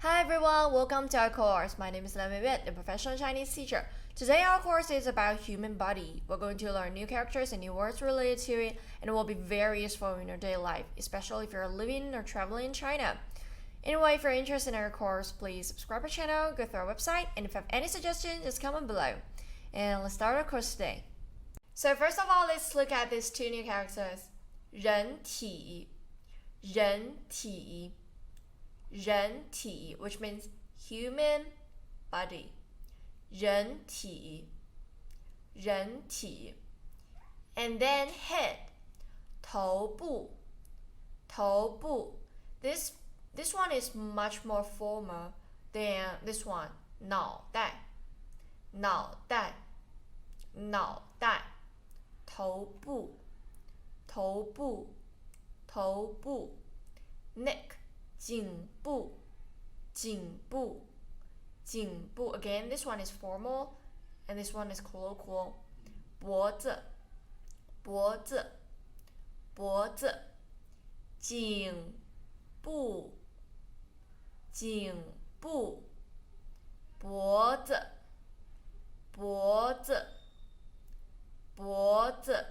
Hi everyone, welcome to our course. My name is Lemon Yue, the professional Chinese teacher. Today our course is about human body. We're going to learn new characters and new words related to it, and it will be very useful in your daily life, especially if you're living or traveling in China. Anyway, if you're interested in our course, please subscribe our channel, go through our website, and if you have any suggestions, just comment below. And let's start our course today. So first of all, let's look at these two new characters. 人体,人体,人体, which means human body. 人体,人体. And then head, 头部, 头部. This one is much more formal than this one. 脑袋, 脑袋, 脑袋. 头部, 头部, 头部. Neck, 颈部, 颈部, 颈部. Again, this one is formal and this one is colloquial. 脖子, 脖子, 脖子. 颈部, 颈部, 脖子, 脖子, 脖子.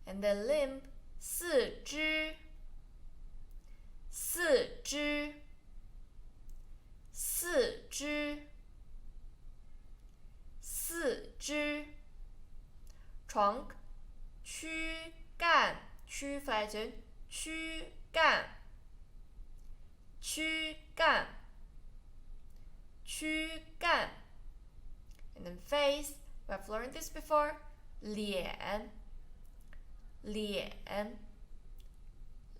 And the limb, 四肢, 四肢, 四肢, 四肢. Trunk, 躯干, 躯 flatten, 躯干, 躯干, 躯干. And then face, we have learned this before. 脸, 脸,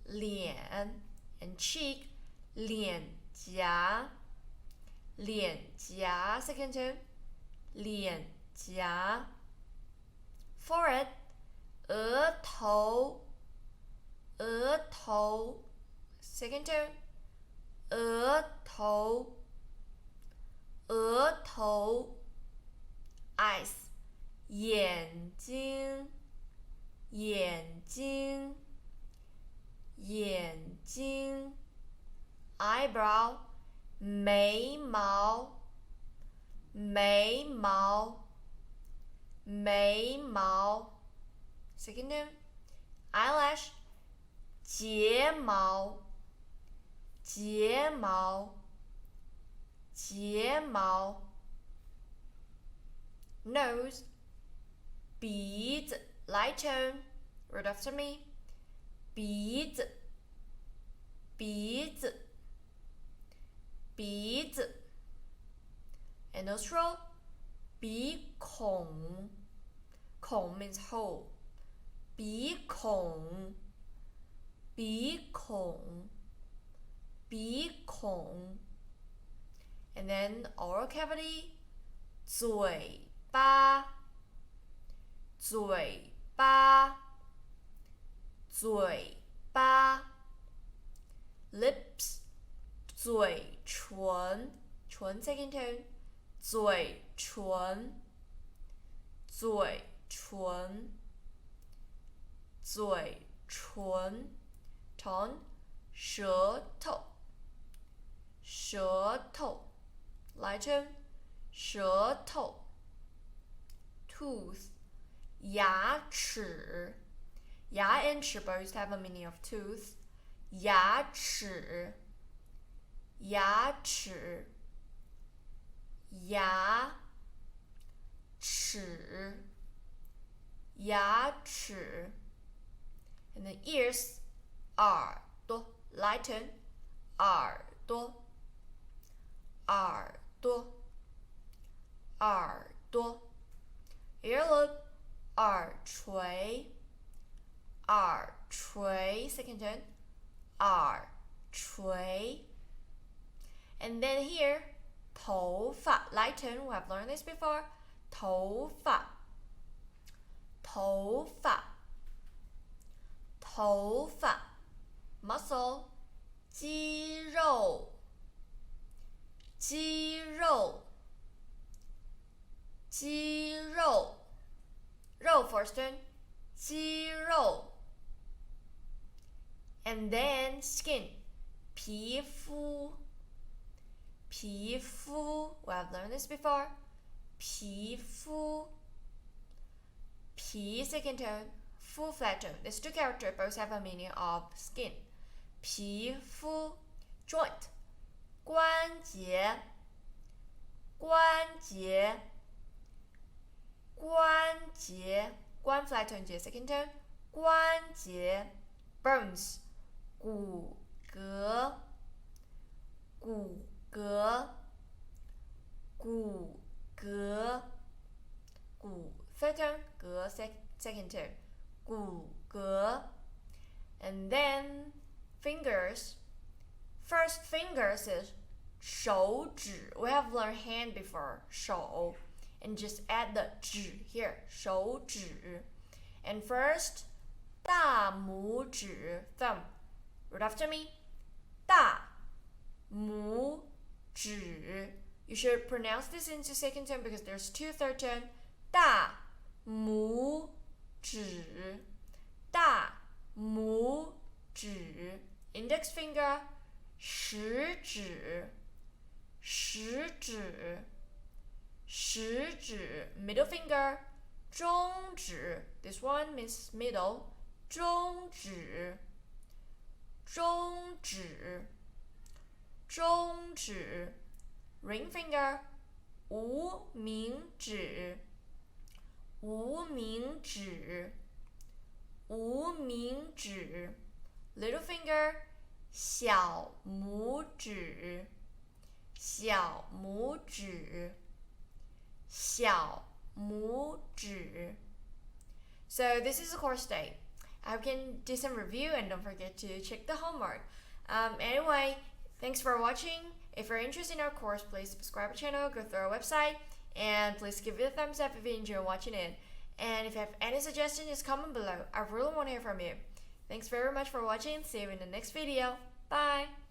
脸. And cheek, 脸颊, 脸颊. Second tone, 脸颊. Forehead, 额头, 额头. Second tone, 额头, 额头. Eyes, 眼睛, 眼睛, 眼睛. Eyebrow, 眉毛, 眉毛, 眉毛. Second name, eyelash, 睫毛, 睫毛, 睫毛. Nose, 鼻子, light tone. Read after me. 鼻子, 鼻子, 鼻子. And nostril, 鼻孔. 孔 means hole. 鼻孔, 鼻孔, 鼻孔. And then oral cavity, 嘴巴, 嘴巴, 嘴巴. Lips, 嘴唇, 唇 second tone, 嘴唇, 嘴唇, 嘴唇. Tongue, 舌头, 舌头. Light tone, 舌头. Tooth, 牙齿. 牙 and 齿 both have a meaning of tooth. 牙齿, 牙齿, 牙齿, 牙齿. And the ears, 耳朵, light tone, 耳朵, 耳朵, 耳朵. Earlobe, 耳垂, 耳垂. Second tone, 耳垂. And then here, 头发, light tone. We have learned this before. 头发, 头发, 头发. Muscle, 肌肉, 肌肉, 肌肉. 肉 first tone, 肌肉. And then skin, 皮肤 皮肤 we have learned this before 皮肤 P second tone, fu flat tone. These two characters both have a meaning of skin. 皮肤 joint 关节关节关节关 flat tone J second tone 关节 bones 骨骼骨骼骨骼骨 third tone 骼 second tone 骨骼 and then fingers first fingers is 手指 we have learned hand before 手 and just add the 指 here 手指 and first 大拇指 thumb read after me 大拇指 you should pronounce this into second tone because there's two third tone 大拇指大拇指 index finger 食指食指食指 middle finger 中指 this one means middle 中指中指中指 ring finger 无名指无名指无名指 little finger 小拇指小拇指小拇指 So this is the course day. I can do some review and don't forget to check the homework. Anyway, thanks for watching. If you're interested in our course, please subscribe to our channel, go through our website, and please give it a thumbs up if you enjoy watching it. And if you have any suggestions, just comment below. I really want to hear from you. Thanks very much for watching. See you in the next video. Bye!